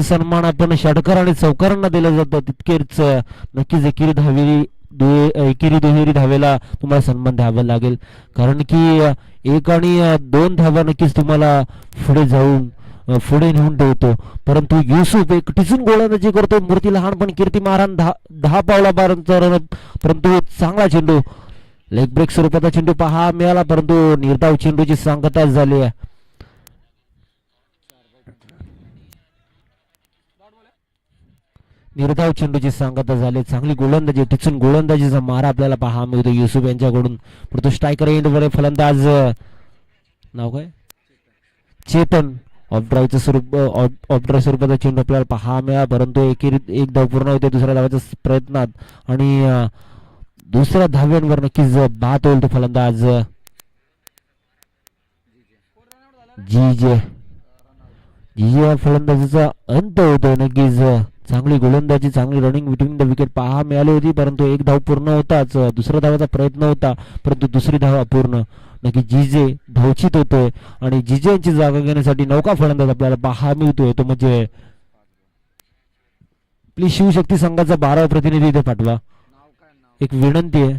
सन्मान आपण षटकार आणि चौकारांना दिलं जातं तितकेच नक्कीच एकेरी दुहेरी धावेला तुम्हाला सन्मान द्यावा लागेल, कारण की 1 आणि 2 धावा नक्कीच तुम्हाला पुढे नेऊन ठेवतो. परंतु युसुफ एक टिचून गोलंदाजी करतो. मूर्ती लहान पण कीर्ती महाराण 10 पावलापर्यंत, परंतु चांगला चेंडू लेग ब्रेक स्वरूपाचा चेंडू पहा मिळाला, परंतु निर्धाव चेंडूची सांगता झाली आहे. निर्धाव चेंडूची सांगता झाली. चांगली गोलंदाजी टिचून गोलंदाजीचा मारा आपल्याला पहा मिळतो युसुफ यांच्याकडून. परंतु स्ट्रायकर एंडवर फलंदाज नाव काय चेतन ऑफ ड्राईव्हचं स्वरूपाचा चेंडू आपल्याला पहा मिळाला, परंतु एक धाव पूर्ण होते दुसऱ्या धावाच्या प्रयत्नात आणि दुसऱ्या धाव्यांवर नक्कीच बाद होईल तो फलंदाज जी फलंदाजीचा अंत होतोय. नक्कीच चांगली गोलंदाजी चांगली रनिंग बिटवीन द विकेट पहा मिळाली होती, परंतु एक धाव पूर्ण होताच दुसऱ्या धावाचा प्रयत्न होता, परंतु दुसरी धाव अपूर्ण. नक्की जीजे धावचित होतोय आणि जीजे यांची जागा घेण्यासाठी नौका फलंदाज आपल्याला पहा मिळतोय तो म्हणजे प्लीज शिवशक्ती संघाचा 12वा प्रतिनिधी इथे पाठवा. एक विनंती आहे.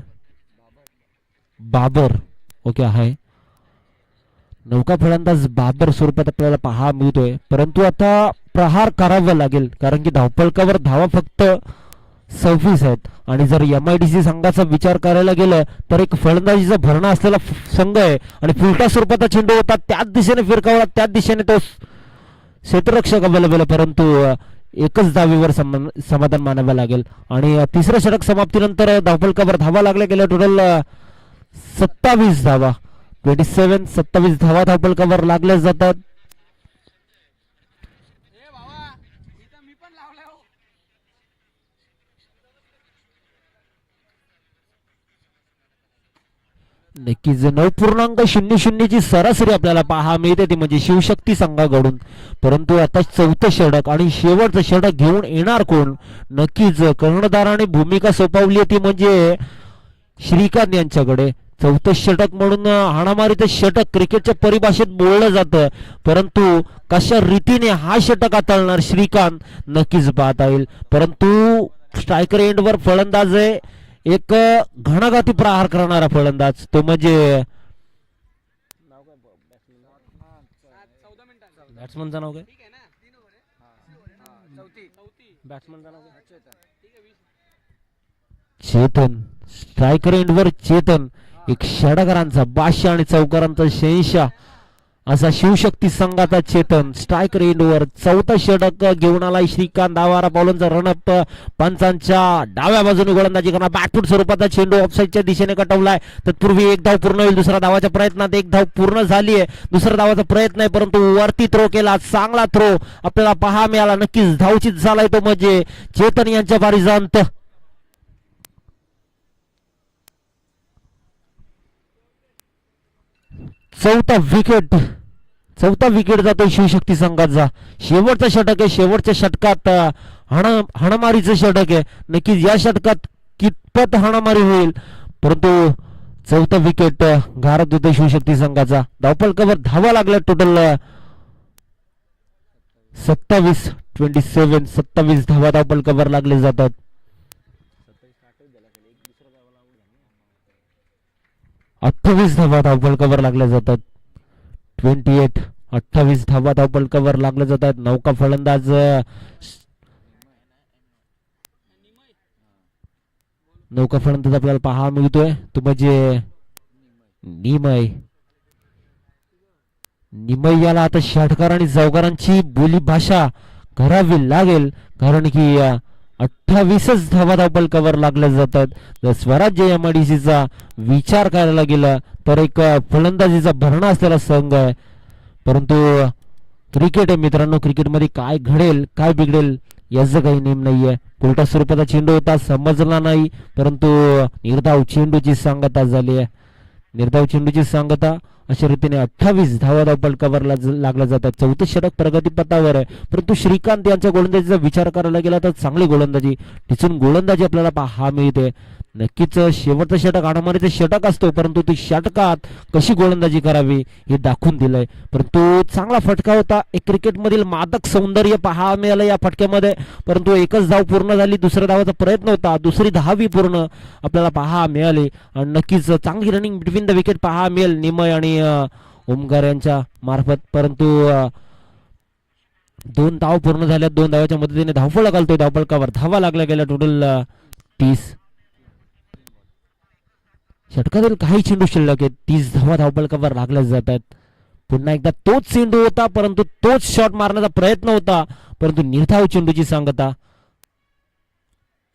बाबर ओके आहे. नौका फलंदाज बाबर स्वरूपात आपल्याला पहा मिळतोय, परंतु आता प्रहार करावा लागेल, कारण की धावफलकावर धावा फक्त 26 आहेत आणि जर MIDC संघाचा विचार करायला गेलं तर एक फलंदाजीचा भरणा असलेला संघ आहे आणि फुलटा स्वरूपाचा चेंडू होता त्याच दिशेने फिरकावला, त्याच दिशेने तो क्षेत्ररक्षक अवेलेबल आहे, परंतु एकच धावेवर समाधान मानावे लागेल. आणि तिसऱ्या षटक समाप्तीनंतर धावफलकावर धावा लागल्या गेल्या टोटल 27 धावा 27 धावा धावफलकावर लागल्या जातात. नक्कीच 9.00 ची सरासरी आपल्याला पहा मिळते ती म्हणजे शिवशक्ती संघाकडून, परंतु आता 4थं षटक आणि शेवटचं षटक घेऊन येणार कोण? नक्कीच कर्णधाराने भूमिका सोपवली ती म्हणजे श्रीकांत यांच्याकडे. 4थं षटक म्हणून हाणामारीचं षटक क्रिकेटच्या परिभाषेत बोललं जातं, परंतु कशा रीतीने हा षटक हाताळणार श्रीकांत नक्कीच पाहता येईल. परंतु स्ट्रायकर एंडवर फलंदाज आहे एक घणाघाती प्रहार करणारा फलंदाज तो म्हणजे बॅट्समनचं नाव काय? चेतन. स्ट्रायकर एंडवर चेतन एक षटकारांचा बादशाह आणि चौकारांचा शहेनशाह असा शिवशक्ती संघाचा चेतन स्ट्रायकर एंडवर 4थं षटक घेऊन आलाय. श्रीकांत 10 पावलांचा रनअप पंचांच्या डाव्या बाजूने गोलंदाजी करणार. बॅकफूट स्वरूपाचा चेंडू ऑफसाईडच्या दिशेने कटवलाय. तत्पूर्वी एक धाव पूर्ण होईल. दुसऱ्या धावाच्या प्रयत्नात एक धाव पूर्ण झाली आहे. दुसऱ्या धावाचा प्रयत्न आहे, परंतु वरती थ्रो केला. चांगला थ्रो आपल्याला पहा मिळाला. नक्कीच धावचित झालाय तो म्हणजे चेतन यांच्या बारीचा अंत. चौथा विकेट जातोय शिवशक्ती संघाचा. शेवटचा षटक आहे. शेवटच्या षटकात हाणामारीचं षटक आहे. नक्कीच या षटकात कितपत हाणामारी होईल, परंतु 4थं विकेट घारत होते शिवशक्ती संघाचा. धावफलकावर धावा लागल्या टोटल 27 धावा धावफलकावर लागले जातात. 28 धावा धावफलकावर लागल्या जातात. 28 धावा धावफलकावर लागल्या जातात. नौका फलंदाज आपल्याला पहा मिळतोय तो म्हणजे निमय याला आता षटकार आणि चौकारांची बोली भाषा करावी लागेल, कारण की 28 धावा धावफलकावर लागल्या जातात. जर स्वराज्य MIDCचा विचार करायला गेला तर एक फलंदाजीचा भरणा असलेला संघ आहे, परंतु क्रिकेट आहे मित्रांनो. क्रिकेटमध्ये काय घडेल काय बिघडेल याचं काही नेम नाहीये. उलटा स्वरूपाचा चेंडू होता, समजला नाही, परंतु निर्धाव चेंडूची सांगता झाली आहे. निर्धाव चेंडूची सांगता अशा रीतीने 28 धावा धावफलकावर लागल्या जातात. 4थं षटक प्रगतीपथावर आहे, परंतु श्रीकांत यांच्या गोलंदाजीचा विचार करायला गेला तर चांगली गोलंदाजी टिचून गोलंदाजी आपल्याला पहा मिळते. नक्कीच शेवटचं षटक आडामारीचं षटक असतो, परंतु ती षटकात कशी गोलंदाजी करावी हे दाखवून दिलंय. परंतु चांगला फटका होता. एक क्रिकेटमधील मादक सौंदर्य पाहायला मिळालं या फटक्यामध्ये. परंतु एकच धाव पूर्ण झाली, दुसऱ्या धावाचा प्रयत्न होता, दुसरी धावी पूर्ण आपल्याला पाहायला मिळाली. आणि नक्कीच चांगली रनिंग बिटवीन द विकेट पाहायला मिळेल निमय आणि ओमकार यांच्या मार्फत. परंतु 2 धाव पूर्ण झाल्या. 2 धावाच्या मदतीने धावफलक घालतोय. धावफलकावर धावा लागल्या गेल्या टोटल 30. षटकातील काही चेंडू शिल्लक आहेत. 30 धावा धावफलकावर लागल्या जात आहेत. पुन्हा एकदा तोच चेंडू होता, परंतु तोच शॉट मारण्याचा प्रयत्न होता, परंतु निर्धाव चेंडूची सांगता.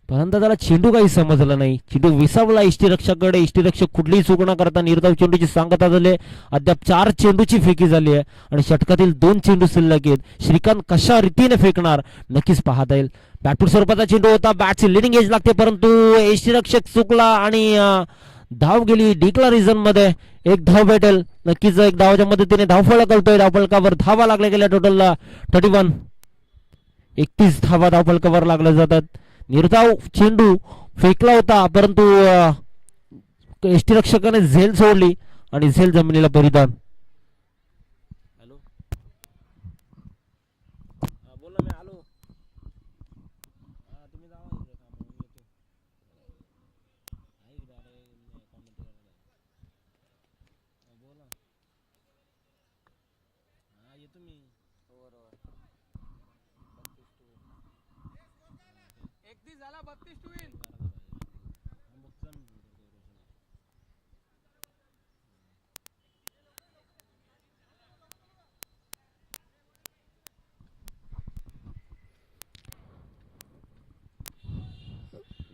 परंतु त्याला चेंडू काही समजला नाही. चेंडू विसावला इष्टीरक्षकाकडे. इष्टीरक्षक कुठलीही चूक न करता निर्धाव चेंडूची सांगता झाली. अद्याप 4 चेंडूची फेकी झाली आहे आणि षटकातील 2 चेंडू शिल्लक आहेत. श्रीकांत कशा रीतीने फेकणार नक्कीच पाहता येईल. बॅटफूट स्वरूपाचा चेंडू होता. बॅटची लिडिंग एज लागते, परंतु इष्टीरक्षक चुकला आणि धाव गेली डिक्लरेशन मध्ये. 1 धाव भेटेल नक्कीच. 1 धावाच्या मदतीने धावफलक घालतोय. धावफलकावर धावा लागल्या गेल्या टोटल 31. 31 धावा धावफलकावर लागल्या जातात. निर्धाव चेंडू फेकला होता, परंतु यष्टीरक्षकाने झेल सोडली आणि झेल जमिनीला परिधान.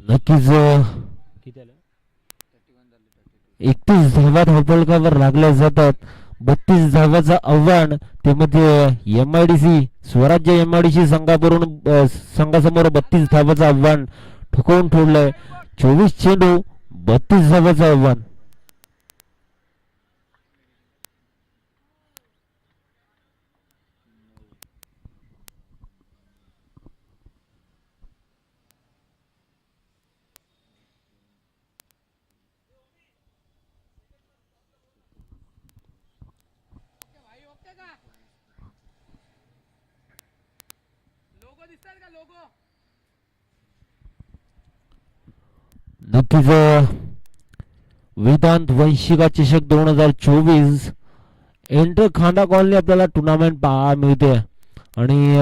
नक्कीच 31 धावा धावफलकावर लागल्या जातात. 32 धावाचं आव्हान ते मध्ये MIDC स्वराज्य MIDC संघासमोर 32 धावाचं आव्हान ठोकवून ठेवलंय. 24 चेंडू 32 धावाचं आव्हान. नक्कीच वेदांत वंशिका चषक 2024 एंटर खांडा कॉलनी आपल्याला टुर्नामेंट पाहायला मिळते. आणि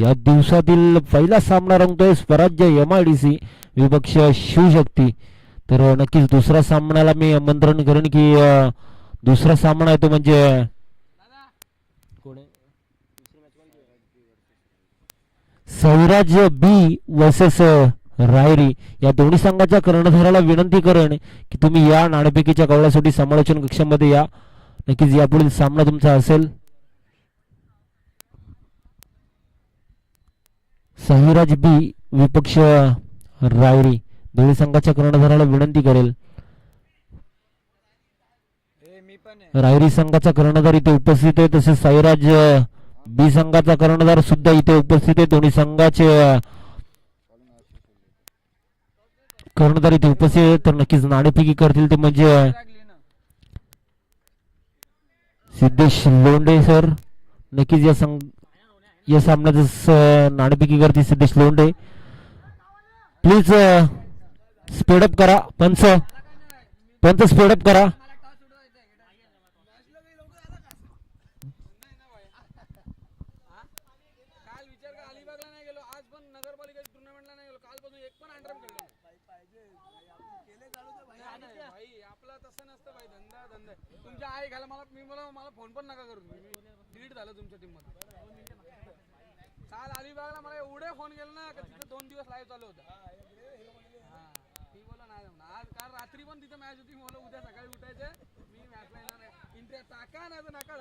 या दिवसातील पहिला सामना रंगतोय स्वराज्य MIDC विपक्ष शिवशक्ती. तर नक्कीच दुसऱ्या सामन्याला मी आमंत्रण करेन की दुसरा सामना आहे तो म्हणजे सौराज बी वर्सेस रायरी. या दोन्ही संघाच्या कर्णधाराला विनंती करेन की तुम्ही या नाणेफेकीच्या कवड्यासाठी समालोचन कक्षामध्ये या. नक्कीच यापुढील सामना तुमचा असेल. सौराज बी विपक्ष रायरी. दोन्ही संघाच्या कर्णधाराला विनंती करेल. रायरी संघाचा कर्णधार इथे उपस्थित आहे, तसेच सौराज बी संघाचा कर्णधार सुद्धा इथे उपस्थित आहे. दोन्ही संघाचे कर्णधार इथे उपस्थित आहे. तर नक्कीच नाणेफेकी करतील ते म्हणजे सिद्धेश लोंढे सर. नक्कीच या सामन्याचं नाणेफेकी करतील सिद्धेश लोंढे. प्लीज स्पीडअप करा. पंच स्पीडअप करा. मला फोन पण नका करू. डिलीट झालं तुमच्या टीम मध्ये. काल अलिबागला मला एवढे फोन केले ना का तिथे 2 दिवस लाईव्ह चालू होतं. मी बोला नाही जमणार. आज काल रात्री पण तिथे मॅच होती. मला उद्या सकाळी उठायचे. मी मॅचला येणार नाही. इंटरेस्ट टाका नाही तर नका.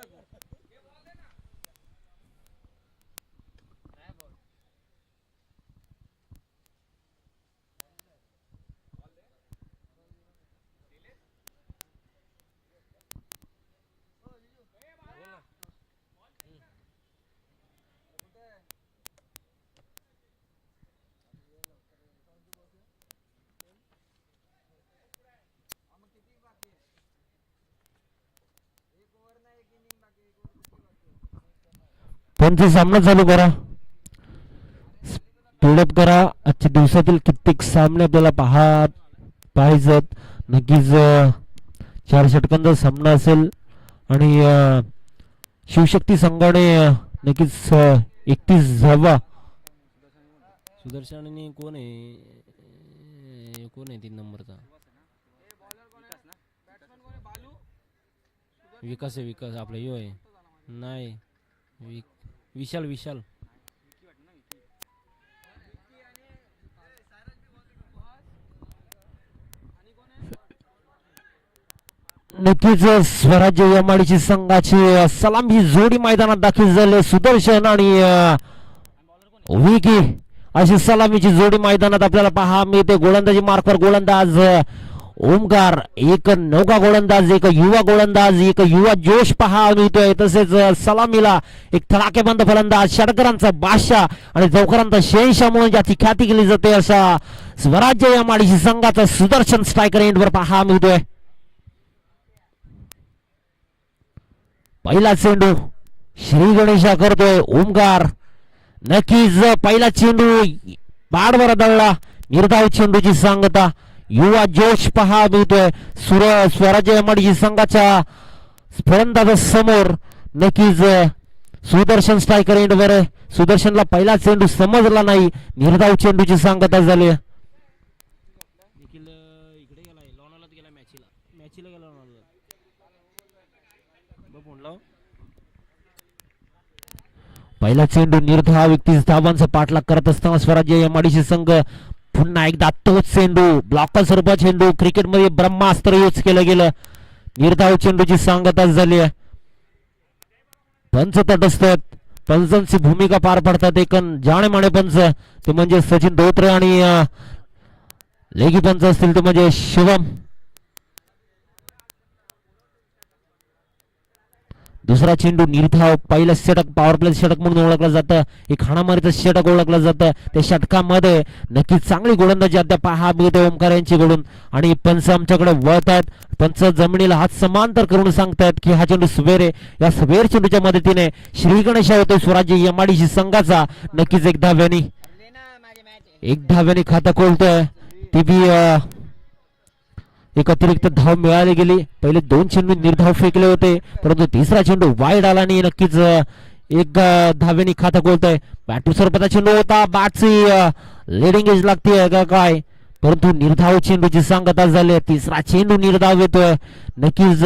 त्यांचा सामना चालू करा, स्पीडअप करा. आजच्या दिवसातील कित्येक सामने आपल्याला पाहायचं. नक्कीच 4 षटकांचा सामना असेल आणि शिवशक्ती संघाने नक्कीच 31 धावा. सुदर्शन आणि कोण आहे 3 नंबरचा? विकास आहे, विकास आपला यो आहे. नाही विशाल विशाल. नक्कीच स्वराज्य यमाडीची संघाची सलामी जोडी मैदानात दाखल झाले. सुदर्शन आणि विकी अशी सलामीची जोडी मैदानात आपल्याला पहा मिळते. गोलंदाजी मार्कवर गोलंदाज ओमकार, एक नौका गोलंदाज, एक युवा गोलंदाज, एक युवा जोश पहा मिळतोय. तसेच सलामीला एक धडाकेबंद फलंदाज, षटकरांचा बादशाह आणि चौकारांचा शहेनशाह म्हणून ज्याची ख्याती केली जाते असा स्वराज्य यमाडीची संघाचा सुदर्शन स्ट्रायकर एंडवर पहा मिळतोय. पहिला चेंडू श्री गणेशा करतोय ओमकार. नक्कीच पहिला चेंडू बाडवर दळला. निर्धाव चेंडूची सांगता युवा जोश पहा मिळतोय स्वराज्य यमाडीची संघाच्या फलंदाजा समोर. नक्कीच सुदर्शन स्ट्रायकर एंडवर. सुदर्शनला पहिला चेंडू समजला नाही. निर्धाव चेंडूची सांगता झाली. निखिल इकडे गेलाय, लोणावळ्यात गेला मॅचीला गेला लोणावळ्यात. बघ फोन लाव. पहिला चेंडू निर्धाव 31 धावांचा पाठलाग करत असताना स्वराज्य यमाडीची संघ पुन्हा एकदा तोच चेंडू ब्लॉकर स्वरूपात चेंडू क्रिकेटमध्ये ब्रह्मास्त्र यूज केलं गेलं. निर्धाव चेंडूची सांगता झाली आहे. पंच तटस्थ आहेत, पंचांची भूमिका पार पडतात. एक जाणेमाने पंच ते म्हणजे सचिन धोत्रे आणि लेगी पंच असतील ते म्हणजे शिवम. दुसरा चेंडू निर्धाव. पहिलं षटक पॉवर प्ले षटक म्हणून ओळखलं जातं. एक हाणामारीचं षटक ओळखलं जातं. त्या षटकामध्ये नक्कीच चांगली गोलंदाजी अद्याप पहा मिळते ओमकार यांच्याकडून. आणि पंच आमच्याकडे वळत आहेत. पंच जमिनीला हात समांतर करून सांगतायत की हा चेंडू स्वेरे. या स्वेर चेंडूच्या मदतीने श्री गणेशा होतोय स्वराज्य यमाडीची संघाचा. नक्कीच एक धाव्याने खाता खोलतोय. ती बी एक अतिरिक्त धाव मिळाली गेली. पहिले 2 चेंडू निर्धाव फेकले होते, परंतु तिसरा चेंडू वाईड आला आणि नक्कीच एक धावेने खाता खोलतोय. बॅट स्वरूपाचा चेंडू होता. बॅटची लिडिंग एज लागते का काय, परंतु निर्धाव चेंडूची सांगता झाली. तिसरा चेंडू निर्धाव येतोय. नक्कीच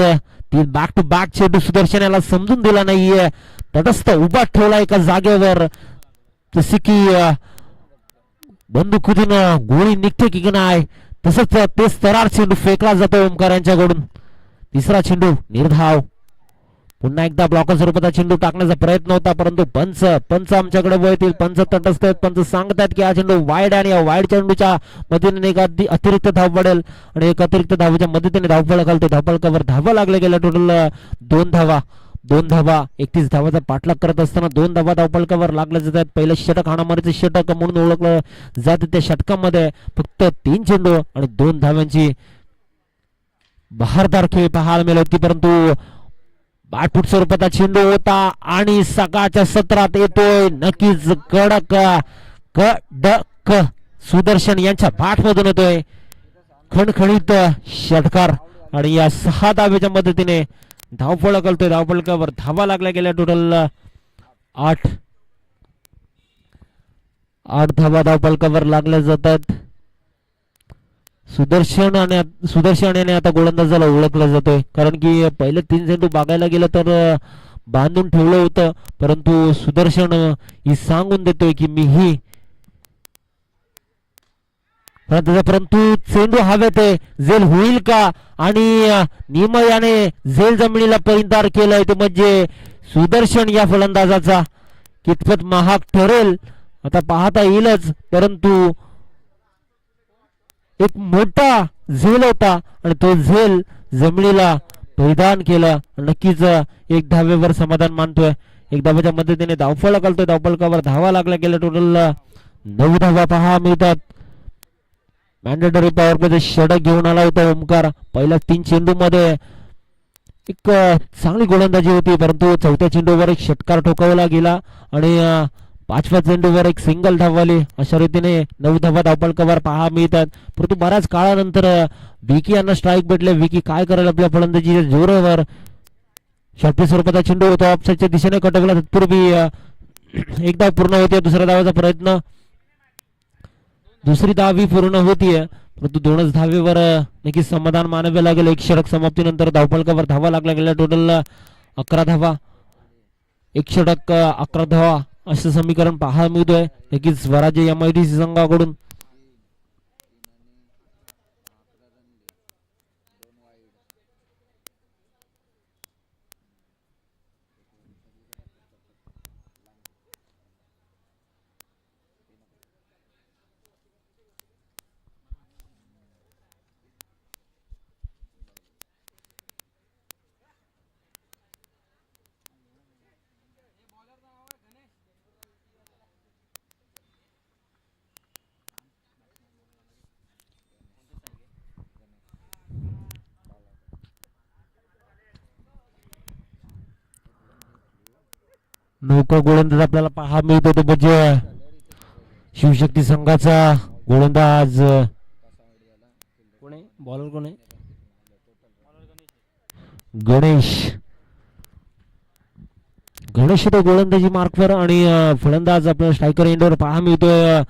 ती बॅक टू बॅक चेंडू सुदर्शन याला समजून दिला नाहीये. तटस्थ उभा ठेवला एका जागेवर, जशी की बंदुकीतून गोळी निघते की नाही तसंच ते स्तरार चेंडू फेकला जातो ओमकार यांच्याकडून. तिसरा चेंडू निर्धाव. पुन्हा एकदा ब्लॉकर स्वरूपाचा चेंडू टाकण्याचा प्रयत्न होता, परंतु पंच आमच्याकडे वळतील. पंच तटस्थ आहेत. पंच सांगतात की हा चेंडू वाईड आणि वाईड चेंडूच्या मदतीने एक अतिरिक्त धाव पडेल आणि एक अतिरिक्त धावेच्या मदतीने धावफळ घालते. धावफळकावर धावा लागल्या गेल्या. टोटल 2 धावा. 31 धावाचा पाठलाग करत असताना 2 धावा धावफळकावर लागल्या जातात. पहिलं षटक हाणामारीचं षटक म्हणून ओळखलं जाते. त्या षटकामध्ये फक्त 3 चेंडू आणि 2 धाव्यांची बहारदार खेळ पाहायला मिळाली होती, परंतु बाटफूट स्वरूपाचा चेंडू होता आणि सकाळच्या सत्रात येतोय. नक्कीच कडक सुदर्शन यांच्या बाटमधून येतोय खणखणीत षटकार आणि या 6 धावेच्या मदतीने धावफळ करतोय. धावफळकावर धावा लागल्या गेल्या. टोटल 8 धावा धावफळकावर लागल्या जातात. सुदर्शन याने आता गोलंदाजाला ओळखलं जातोय, कारण की पहिले 3 चेंडू बघायला गेलं तर बांधून ठेवलं होतं, परंतु सुदर्शन ही सांगून देतोय की मीही. परंतु चेंडू हवेत झेल होईल का आणि निमयाने झेल जमिनीला परिधार केलंय ते म्हणजे सुदर्शन या फलंदाजाचा कितपत महाग ठरेल आता पाहता येईलच, परंतु एक मोठा झेल होता आणि तो झेल जमिनीला परिधान केला. नक्कीच 1 धावेवर समाधान मानतोय. 1 धावेच्या मदतीने धावफळ घालतोय. धावफळकावर धावा लागल्या गेल्या. टोटल 9 धावा पहा मिळतात. मॅन्डेटरी पॉवर प्ले षटक घेऊन आला होता ओमकार. पहिल्या 3 चेंडू मध्ये एक चांगली गोलंदाजी होती, परंतु चौथ्या चेंडूवर एक षटकार ठोकावला गेला आणि पाचव्या चेंडूवर एक सिंगल धावली. अशा रीतीने 9 धावा धावफलकावर पहा मिळतात. परंतु बऱ्याच काळानंतर विकी यांना स्ट्राईक भेटले. विकी काय करेल आपल्या फलंदाजीच्या जोरावर. शॉर्टपिच स्वरूपाचा चेंडू होता, ऑफसाईडच्या दिशेने कटकला. तत्पूर्वी एक धाव पूर्ण होते. दुसऱ्या धावाचा प्रयत्न, दुसरी धाव पूर्ण होतीये, परंतु 2च धावेवर नक्कीच समाधान मानावे लागेल. एक षटक समाप्तीनंतर धावफलकावर धावा लागल्या गेल्या. टोटल 11 धावा. एक षटक 11 धावा असं समीकरण पाहायला मिळतोय. नक्कीच स्वराज्य MIDC संघाकडून. नौका गोलंदाज आपल्याला पाहा मिळतो तो म्हणजे शिवशक्ती संघाचा गोलंदाज कोण आहे बॉलर कोण आहे? गणेश. गणेश तो गोलंदाजी मार्कवर आणि फलंदाज आपल्याला स्ट्रायकर एंडवर पाहा मिळतोय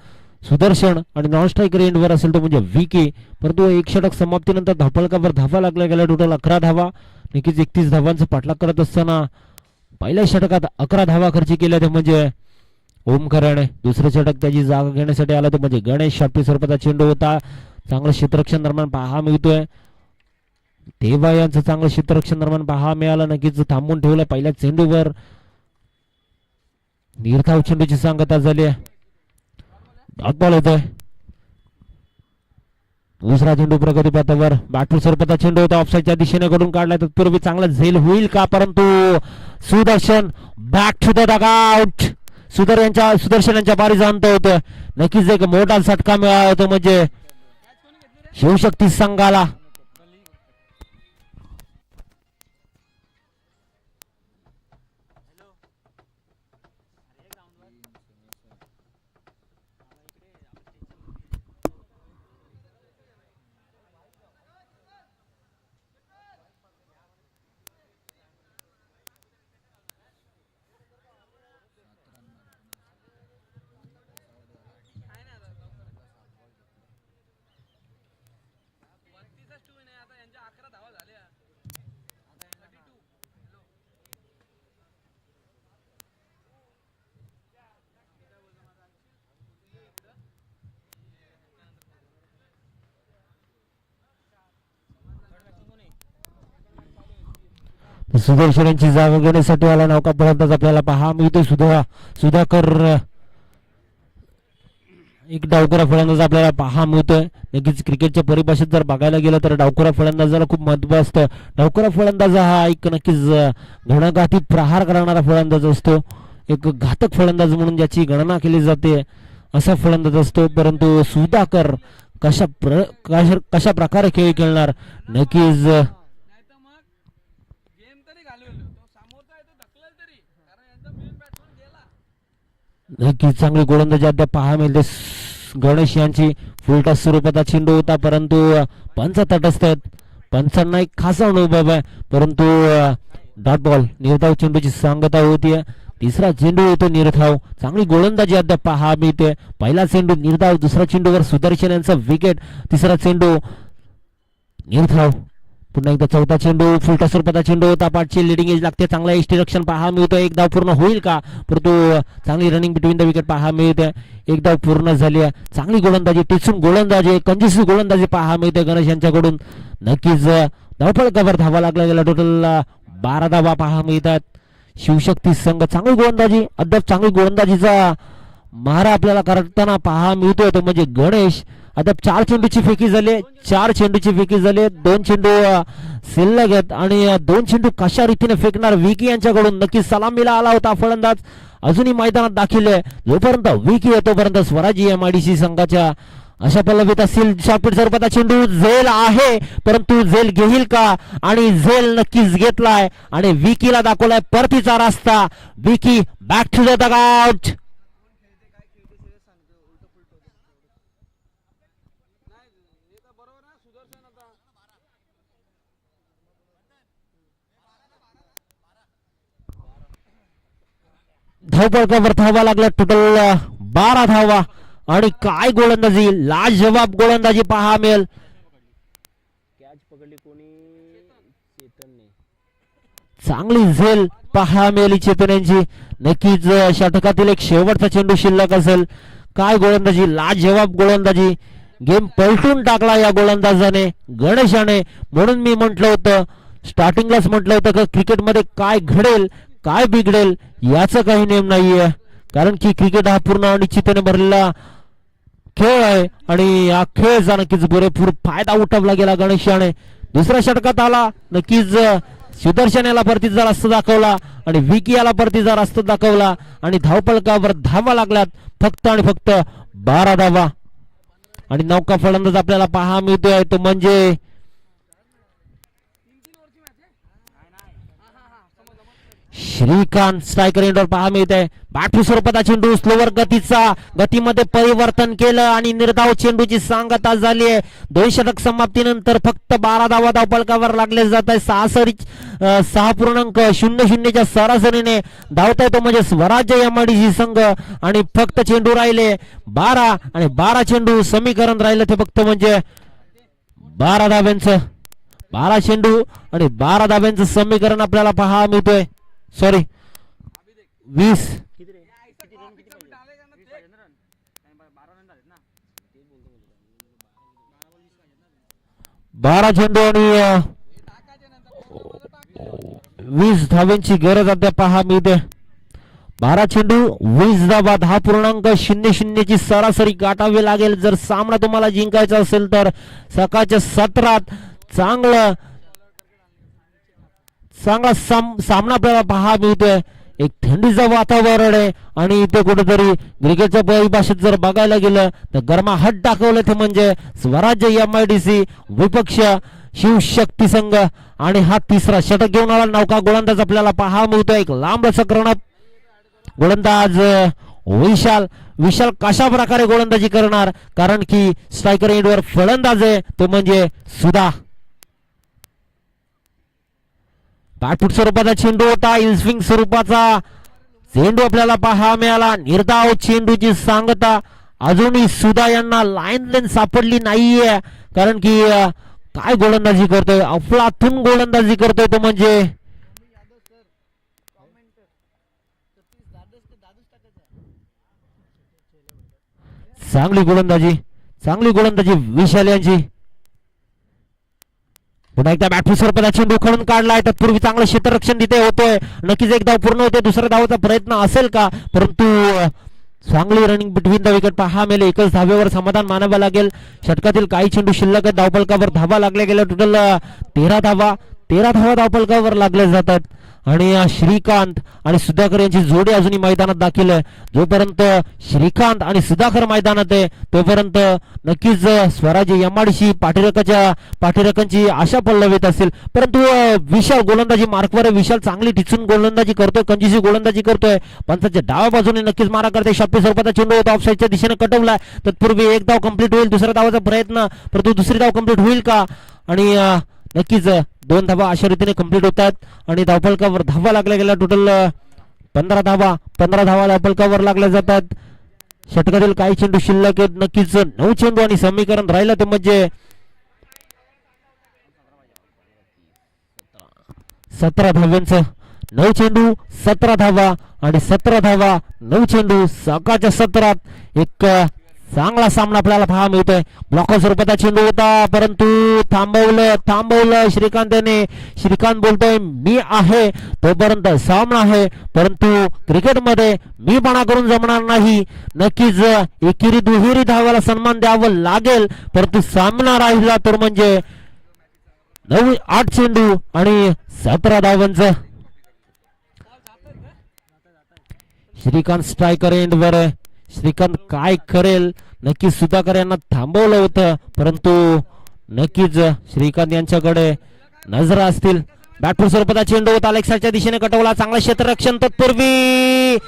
सुदर्शन आणि नॉन स्ट्रायकर एंडवर असेल तो म्हणजे विके. परंतु एक षटक समाप्तीनंतर धावफलकावर धावा लागल्या गेल्या. टोटल 11 धावा. नक्कीच 31 धावांचा पाठलाग करत असताना पहिल्या षटकात 11 धावा खर्च केल्या ते म्हणजे ओमकाराने. दुसरे षटक त्याची जागा घेण्यासाठी आला तो म्हणजे गणेश. शॉर्टपिच स्वरूपाचा चेंडू होता. चांगलं क्षेत्ररक्षण दरम्यान पाहा मिळतोय. तेव्हा यांचं चांगलं क्षेत्ररक्षण दरम्यान पाहा मिळालं. नक्कीच थांबून ठेवलं पहिल्या चेंडूवर. निर्धाव चेंडूची सांगता झाली. डॉट बॉल होतोय. दुसरा चेंडू प्रगती पथावर. बॅटफूट स्वरूपाचा चेंडू होता, ऑफसाईडच्या दिशेने कडून काढला. तत्पूर्वी चांगला झेल होईल का, परंतु Sudarshan back to the dugout. Sudarshan यांच्या बारी जाणत होतं. नक्कीच एक मोठा झटका मिळाला होता म्हणजे शिवशक्ती संघाला. सुदर्शन यांची जागा घेण्यासाठी आला नौका फलंदाज आपल्याला पहा मिळतो सुधाकर. एक डावखुरा फलंदाज आपल्याला पहा मिळतोय. नक्कीच क्रिकेटच्या परिभाषेत जर बघायला गेलं तर डावखुरा फलंदाजाला खूप महत्व असतं. डावखुरा फलंदाज हा एक नक्कीच घणाघाती प्रहार करणारा फलंदाज असतो. एक घातक फलंदाज म्हणून ज्याची गणना केली जाते असा फलंदाज असतो. परंतु सुधाकर कशा प्रकारे खेळ खेळणार नक्कीच नक्कीच चांगली गोलंदाजी अद्याप पाहायला मिळते. गणेश यांची फुलटॉस स्वरूपाचा चेंडू होता, परंतु पंच तटस्थ आहेत. पंचांना एक खासा अनुभव आहे, परंतु डॉट बॉल निर्धाव चेंडूची सांगता होतीये. तिसरा चेंडू येतो निर्धाव. चांगली गोलंदाजी अद्याप पाहायला मिळते. पहिला चेंडू निर्धाव, दुसऱ्या चेंडूवर सुदर्शन यांचा विकेट, तिसरा चेंडू निर्धाव. पुन्हा एकदा चौथा चेंडू फुलटा स्वरूपाचा चेंडू होता. पाठची लिडिंग एज लागते. चांगला एष्टी रक्षण पाहा मिळतो. एक धाव पूर्ण होईल का, परंतु चांगली रनिंग बिटवीन द विकेट पाहा मिळते. एक धाव पूर्ण झाली आहे. चांगली गोलंदाजी, टिचून गोलंदाजी, कंजूसी गोलंदाजी पाहा मिळते गणेश यांच्याकडून. नक्कीच धावफलकावर धावा लागला गेला. टोटल 12 धावा पाहा मिळतात. शिवशक्ती संघ चांगली गोलंदाजी, अद्याप चांगली गोलंदाजीचा मारा आपल्याला करताना पाहा मिळतोय तो म्हणजे गणेश. आता 4 चेंडूची फेकी झाली. 4 चेंडूची फेकी झाली. 2 चेंडू शिल्लक आहेत आणि 2 चेंडू कशा रीतीने फेकणार विकी यांच्याकडून. नक्कीच सलामीला आला होता फलंदाज, अजूनही मैदानात दाखल आहे. जोपर्यंत विकी येतोपर्यंत स्वराज्य MIDC संघाच्या अशा पल्लवीत असतील शॉर्टपिट स्वरूपाचा चेंडू झेल आहे परंतु झेल घेईल का आणि झेल नक्कीच घेतलाय आणि विकीला दाखवलाय परतीचा रस्ता. Vicky back to the dugout. धावपळकावर धावा लागल्या टोटल 12 धावा आणि काय गोलंदाजी लाजवाब गोलंदाजी पहा मिळेल. कॅच पकडली कोणी चेतनने. चांगली झेल पहा मिळाली चेतन यांची. नक्कीच षटकातील एक शेवटचा चेंडू शिल्लक असेल. काय गोलंदाजी लाजवाब गोलंदाजी. गेम पलटून टाकला या गोलंदाजाने गणेशाने. म्हणून मी म्हटलं होतं स्टार्टिंगलाच म्हटलं होतं की क्रिकेटमध्ये काय घडेल काय बिघडेल याचा काही नेम नाहीये कारण की क्रिकेट हा पूर्ण अनिश्चिततेने भरलेला खेळ आहे आणि या खेळचा नक्कीच पुरेपूर फायदा उठवला गेला गणेशाने. दुसऱ्या षटकात आला नक्कीच सुदर्शन याला परतीचा रस्ता दाखवला आणि विकी याला परतीचा रस्ता दाखवला आणि धावपळकावर धावा लागल्यात फक्त आणि फक्त 12 धावा आणि नौका फलंदाज आपल्याला पहा मिळतोय तो म्हणजे श्रीकांत. स्ट्रायकर एंडवर पहा मिळते. बॅटू स्वरूपाचा चेंडू स्लोवर गतीमध्ये परिवर्तन केलं आणि निर्धाव चेंडूची सांगता झाली आहे. 2 षटक समाप्तीनंतर फक्त 12 धावा धावपळकावर लागले जात आहे. 6.00च्या सरासरीने धावता येतो म्हणजे स्वराज्य MIDC संघ आणि फक्त चेंडू राहिले 12 आणि 12 चेंडू समीकरण राहिलं ते फक्त म्हणजे 12 धाब्यांचं. 12 चेंडू आणि 12 धाब्यांचं समीकरण आपल्याला पहा मिळतोय. सॉरी 20 12 चेंडू आणि 20 धाब्यांची गरज आता पहा मिळते. 12 चेंडू 20 धावा 10.00ची सरासरी गाठावी लागेल जर सामना तुम्हाला जिंकायचा असेल तर. सकाळच्या सत्रात चांगला सामना आपल्याला पहा मिळतोय. एक थंडीचं वातावरण आहे आणि इथे कुठेतरी क्रिकेटच्या परिभाषेत जर बघायला गेलं तर गरमाहट दाखवलं ते म्हणजे स्वराज्य MIDC विपक्ष शिवशक्ती संघ आणि हा तिसरा षटक घेऊन आला नौका गोलंदाज आपल्याला पहा मिळतोय. एक लांब रसकरण गोलंदाज विशाल कशा प्रकारे गोलंदाजी करणार कारण की स्ट्रायकर एंडवर फलंदाज आहे तो म्हणजे सुधा. बॅटफूट स्वरूपाचा चेंडू होता. इनस्विंग स्वरूपाचा चेंडू आपल्याला पहा मिळाला. निर्धाव चेंडूची सांगता अजूनही सुधा यांना लाईन सापडली नाहीये कारण की काय गोलंदाजी करतोय अफलातून गोलंदाजी करतोय तो म्हणजे चांगली गोलंदाजी विशाल यांची. पुन्हा एकदा बॅटफूट स्वरूपाचा चेंडू खडून काढलाय. तत्पूर्वी चांगलं क्षेत्ररक्षण तिथे होतोय. नक्कीच एक धाव पूर्ण होते. दुसऱ्या धावाचा प्रयत्न असेल का परंतु चांगली रनिंग बिटवीन द विकेट पहा मिळेल. एकच धावेवर समाधान मानावं लागेल. षटकातील काही चेंडू शिल्लक आहेत. धावपळकावर धावा लागल्या गेल्या टोटल 13 धावा धावपळकावर लागल्या जातात आणि श्रीकांत आणि सुधाकर यांची जोडी अजूनही मैदानात दाखल आहे. जोपर्यंत श्रीकांत आणि सुधाकर मैदानात आहे तोपर्यंत नक्कीच स्वराज्य MIDC पाठीराखांची आशा पल्लवीत असेल परंतु विशाल गोलंदाजी मार्कवर विशाल चांगली टिचून गोलंदाजी करतोय कंजूसी गोलंदाजी करतोय. पंचाच्या डाव्या बाजूने नक्कीच मारा करते. शॉर्ट स्वरूपाचा चेंडू होता ऑफसाईडच्या दिशेने कटवलाय. तत्पूर्वी एक धाव कंप्लीट होईल. दुसऱ्या धावाचा प्रयत्न परंतु दुसरी धाव कंप्लीट होईल का आणि नक्कीच 2 धावा अशा रीतीने कंप्लीट होतात आणि धावपळकावर धावा लागल्या गेल्या टोटल 15 धावा धावपळकावर लागल्या जातात. षटकातील काही चेंडू शिल्लक आहेत. नक्कीच 9 चेंडू आणि समीकरण राहिलं ते म्हणजे 17 धाव्यांचं. 9 चेंडू 17 धावा आणि 17 धावा 9 चेंडू. सकाळच्या सत्रात एक चांगला सामना आपल्याला पाहायला मिळतोय. ब्लॉकर स्वरूपाचा चेंडू होता परंतु थांबवलं श्रीकांत याने. श्रीकांत बोलतोय मी आहे तोपर्यंत सामना आहे परंतु क्रिकेटमध्ये मी पणा करून जमणार नाही. नक्कीच एकेरी दुहेरी धावाला सन्मान द्यावं लागेल परंतु सामना राहिला तर म्हणजे 8 चेंडू आणि 17 धावांचं. श्रीकांत स्ट्रायकर एंडवर. श्रीकांत काय करेल नक्कीच सुधाकर यांना थांबवलं होतं, परंतु नक्कीच श्रीकांत यांच्याकडे नजर असतील. बॅटपूर स्वरूपाचा चेंडू होता, अलेक्साच्या दिशेने कटवला, चांगला क्षेत्ररक्षण. तत्पूर्वी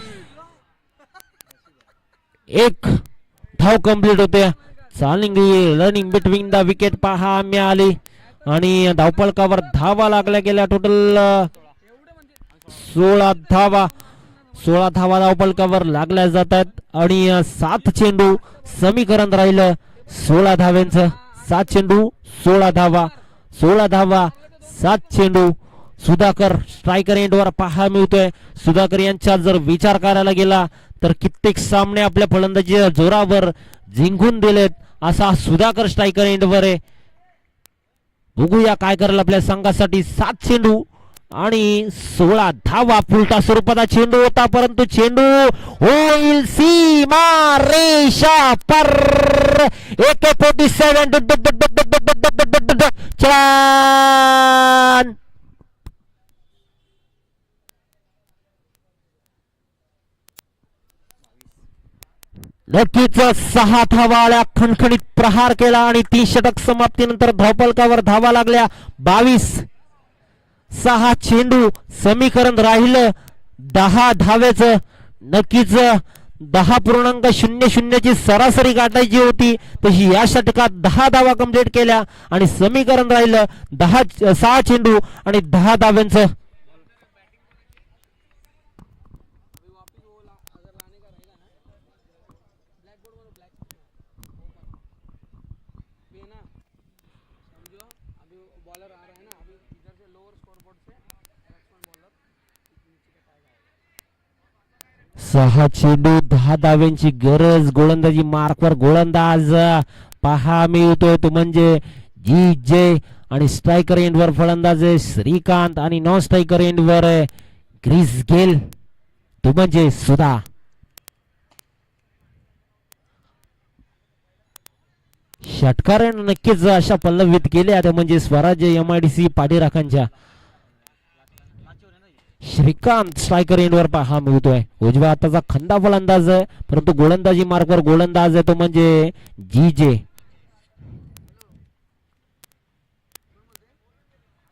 एक धाव कंप्लीट होते. चालिंगी रनिंग बिटवीन द विकेट पहा मिळाली आणि धावपळकावर धावा लागल्या गेल्या. टोटल 16 धावा, 16 धावा धावपळकावर लागल्या जात आहेत आणि 7 चेंडू समीकरण राहिलं 16 धाव्यांचं. 7 चेंडू 16 धावा, 16 धावा 7 चेंडू. सुधाकर स्ट्रायकर एंडवर पहा मिळतोय. सुधाकर यांचा जर विचार करायला गेला तर कित्येक सामने आपल्या फलंदाजीच्या जोरावर जिंकून दिलेत, असा सुधाकर स्ट्रायकर एंडवर आहे. बघूया काय करेल आपल्या संघासाठी. 7 चेंडू आणि 16 धावा. फुलटा स्वरूपाचा चेंडू होता, परंतु चेंडू होईल सीमा रेषा पर. AK-47 छलान. नक्कीच 6 धावा आल्या, खणखणीत प्रहार केला आणि 3 षटक समाप्तीनंतर धावपलकावर धावा लागल्या 22. 6 चेंडू समीकरण राहिलं 10 धावेचं. नक्कीच 10.00 ची सरासरी गाठायची होती, तशी या षटकात 10 धावा कंप्लीट केल्या आणि समीकरण राहिलं 6 चेंडू आणि 10 धाव्यांचं. सहा चेंडू 10 धाव्यांची गरज. गोलंदाजी मार्कवर गोलंदाज पहा मिळतोय तो म्हणजे जी जे आणि स्ट्रायकर एंडवर फलंदाज श्रीकांत आणि नॉन स्ट्रायकर एंडवर क्रिस गेल तो म्हणजे सुधा. षटकाराने नक्कीच अशा पल्लवित केल्या त्या म्हणजे स्वराज्य MIDC पाठीराखांच्या. श्रीकांत स्ट्रायकर एंडवर पहा मिळतोय. उजव्या हाताचा खंदा फलंदाज आहे, परंतु गोलंदाजी मार्कवर गोलंदाज आहे तो म्हणजे जी जे.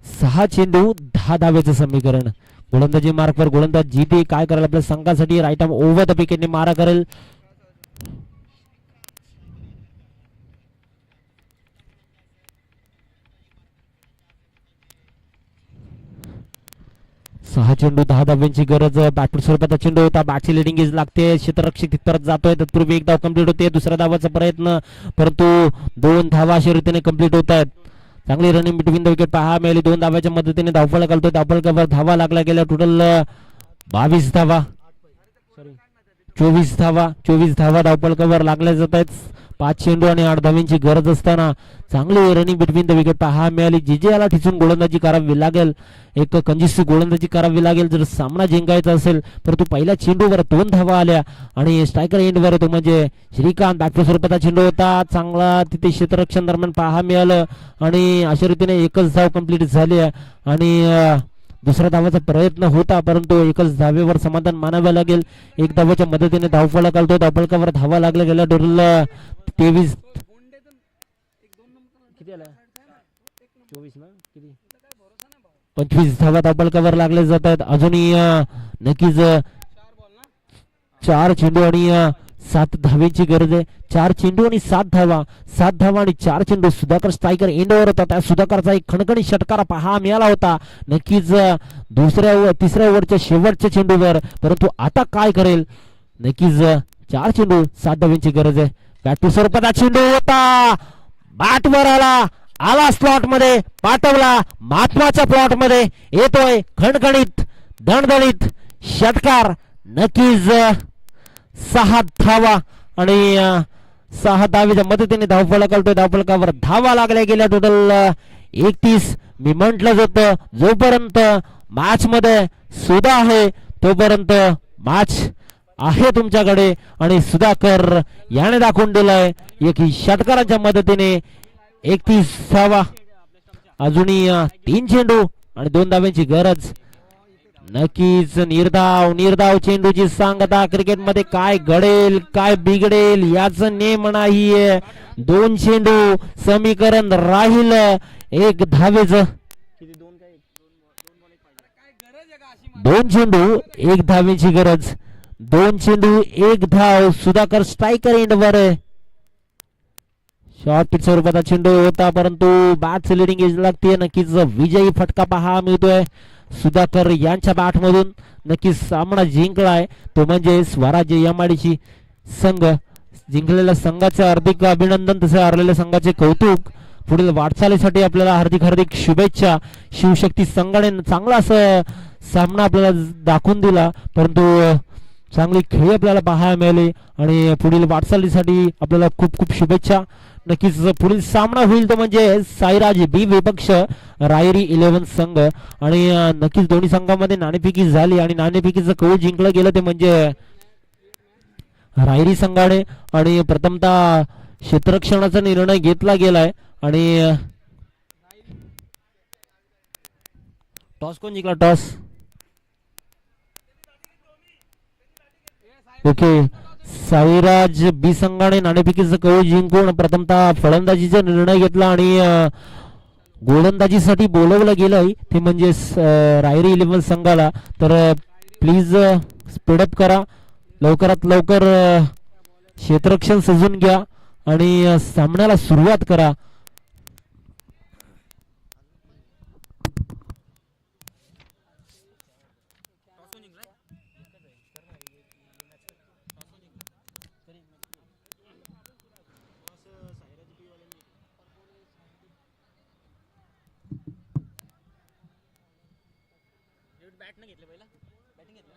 6 चेंडू 10 धावेचं समीकरण. गोलंदाजी मार्कवर गोलंदाज जी जे काय करेल आपल्या संघासाठी. राईट आर्म ओव्हर द विकेटने मारा करेल. सहा चेंडू 10 धाव्यांची गरज. बॅटपूर स्वरूपाचा चेंडू होता, बॅटची लिडिंग एज लागते, क्षेत्ररक्षक तिथपर्यंत जातोय. तत्पूर्वी एक धाव कंप्लीट होते. दुसऱ्या धावाचा प्रयत्न, परंतु 2 धावा अशा रीतीने कंप्लीट होत आहेत. चांगली रनिंग बिटवीन द विकेट पहा मिळाली. 2 धाव्याच्या मदतीने धावफळ घालतोय. धावफळकावर धावा लागल्या गेल्या. टोटल 22 धावा, 24 धावा, 24 धावा धावफळकावर लागल्या जात आहेत. 5 चेंडू आणि 8 धाव्यांची गरज असताना चांगली रनिंग बिटवीन द विकेट पहा मिळाली. जे याला ठिसून गोलंदाजी करावी लागेल, एक कंजिस्टिव गोलंदाजी करावी लागेल जर सामना जिंकायचा असेल. परंतु पहिल्या चेंडूवर 2 धावा आल्या आणि स्ट्रायकर एंडवर तो म्हणजे श्रीकांत. बॅटपूर स्वरूपाचा चेंडू होता, चांगला तिथे क्षेत्ररक्षण दरम्यान पहा मिळालं आणि अशा रीतीने एकच धाव कंप्लीट झाली आणि दुसऱ्या धावाचा प्रयत्न होता, परंतु एकच धावेवर समाधान मानावे लागेल. एक धावाच्या मदतीने धावफळ घालतो. धावफळकावर धावा लागल्या गेल्या. टोटल 23 25 धावा धावफळकावर लागले जात आहेत. अजूनही नक्कीच 4 चेंडू आणि 7 धावेची गरज आहे. 4 चेंडू आणि 7 धावा, 7 धावा आणि 4 चेंडू. सुधाकर स्ट्रायकर एंडवर होता, त्या सुधाकरचा एक खणखणी षटकार पहा मिळाला होता नक्कीच तिसऱ्या ओव्हरच्या शेवटच्या चेंडूवर. परंतु आता काय करेल, नक्कीच 4 चेंडू 7 धाव्यांची गरज आहे. बॅटपूर स्वरूपाचा चेंडू होता, बॅटवर आला स्लॉट मध्ये, पाठवला महत्वाच्या प्लॉट मध्ये, येतोय खणखणीत दणदणीत षटकार. नक्कीच 6 धावा आणि 6 धावेच्या मदतीने धावफळ घालतोय. धावफळकावर धावा लागल्या गेल्या. टोटल 31. मी म्हटलं होतं जोपर्यंत मॅच मध्ये सुधा आहे तोपर्यंत मॅच आहे तुमच्याकडे आणि सुधाकर याने दाखवून दिलाय एक षटकारांच्या मदतीने 31 धावा. अजूनही 3 चेंडू आणि 2 धाव्यांची गरज. नक्कीच निर्धाव निर्धाव चेंडूची सांगता. क्रिकेटमध्ये काय घडेल काय बिघडेल याचं नेम नाहीये. 2 चेंडू समीकरण राहील 1 धावेचं. किती 2 काय काय गरज आहे का अशी 2 चेंडू 1 धावेची गरज. 2 चेंडू 1 धाव. सुधाकर स्ट्रायकर एंडवर आहे. शॉर्ट पिच स्वरूपाचा चेंडू होता परंतु बॅट लिडिंग एज लागते. नक्कीच विजयी फटका पहा मिळतोय सुधाकर यांच्या बॅट मधून. नक्कीच सामना जिंकलाय तो म्हणजे स्वराज्य यमाडीची संघ. जिंकलेल्या संघाचे हार्दिक अभिनंदन तसे हरलेल्या संघाचे कौतुक. पुढील वाटचालीसाठी आपल्याला हार्दिक हार्दिक शुभेच्छा. शिवशक्ती संघाने चांगला असं सामना आपल्याला दाखवून दिला परंतु चांगली खेळी आपल्याला पाहायला मिळाली आणि पुढील वाटचालीसाठी आपल्याला खूप खूप शुभेच्छा. नक्कीच पुढील सामना होईल तो म्हणजे साईराज बी विपक्ष रायरी 11 संघ. आणि नक्कीच दोन्ही संघामध्ये नाणेफेकी झाली आणि नाणेफेकीचं कौल जिंकलं गेलं ते म्हणजे रायरी संघाने. आणि प्रथमतः क्षेत्ररक्षणाचा निर्णय घेतला गेलाय आणि टॉस कोण जिंकला टॉस. ओके साईराज बी संघाने नाणेफेकीचं कौल जिंकून प्रथमतः फलंदाजीचा निर्णय घेतला आणि गोलंदाजीसाठी बोलवलं गेलंय ते म्हणजे रायरी 11 संघाला. तर प्लीज स्पीडअप करा लवकरात लवकर. क्षेत्ररक्षण सजून घ्या आणि सामन्याला सुरुवात करा. बॅट न घेतलं पहिला बॅटिंग घेतलं.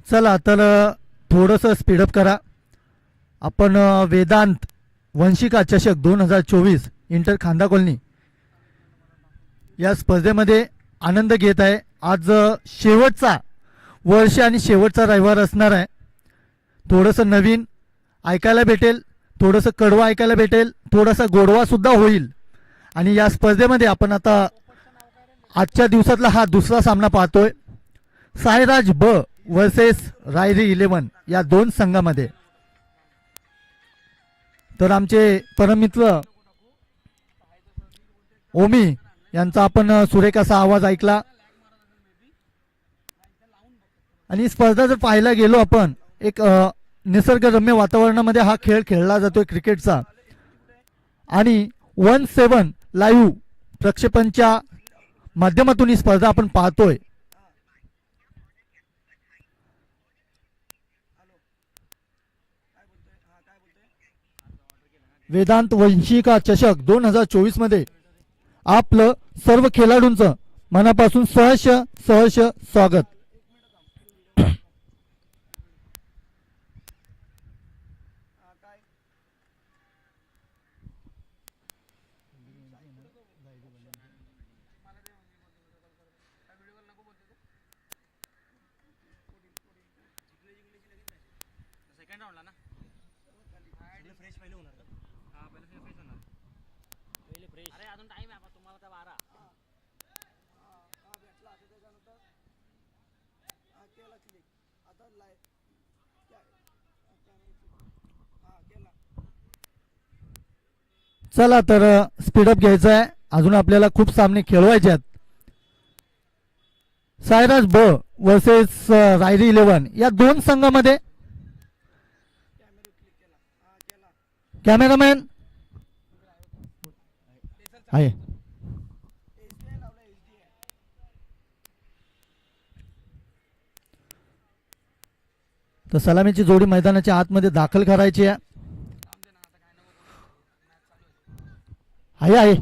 चला तर थोडंसं स्पीडअप करा. आपण वेदांत वंशिका चषक 2024 इंटर खांदा कॉलनी या स्पर्धेमध्ये आनंद घेत आहे. आज शेवटचा वर्ष आणि शेवटचा रविवार असणार आहे. थोडंसं नवीन ऐकायला भेटेल, थोडंसं कडवं ऐकायला भेटेल, थोडासा गोडवा सुद्धा होईल. आणि या स्पर्धेमध्ये आपण आता आजच्या दिवसातला हा दुसरा सामना पाहतोय. साईराज ब वर्सेस रायरी 11 या 2 संघामध्ये. तर आमचे परममित्र ओमी यांचा आपण सुरेख असा आवाज ऐकला. आणि स्पर्धा जर पाहायला गेलो आपण एक निसर्गरम्य वातावरणामध्ये हा खेळ खेळला जातोय क्रिकेटचा. आणि 1/7 लाईव्ह प्रक्षेपणच्या माध्यमातून ही स्पर्धा आपण पाहतोय. वेदांत वंशिका चषक 2024 मध्ये आपलं सर्व खेळाडूंचं मनापासून सहर्ष स्वागत. सेकंड राऊंडला ना फ्रेश पहिले होणार का. हा पहिले फ्रेश होणार पहिले फ्रेश. अरे अजून टाइम आहे तुम्हाला तर 12. चला तर स्पीडअप घ्यायचं आहे. अजून आपल्याला खूप सामने खेळवायचे आहेत. सायराज ब वर्सेस रायरी 11 या 2 संघामध्ये कॅमेरामॅन आहे. तर सलामीची जोडी मैदानाच्या आतमध्ये दाखल करायची आहे. आहे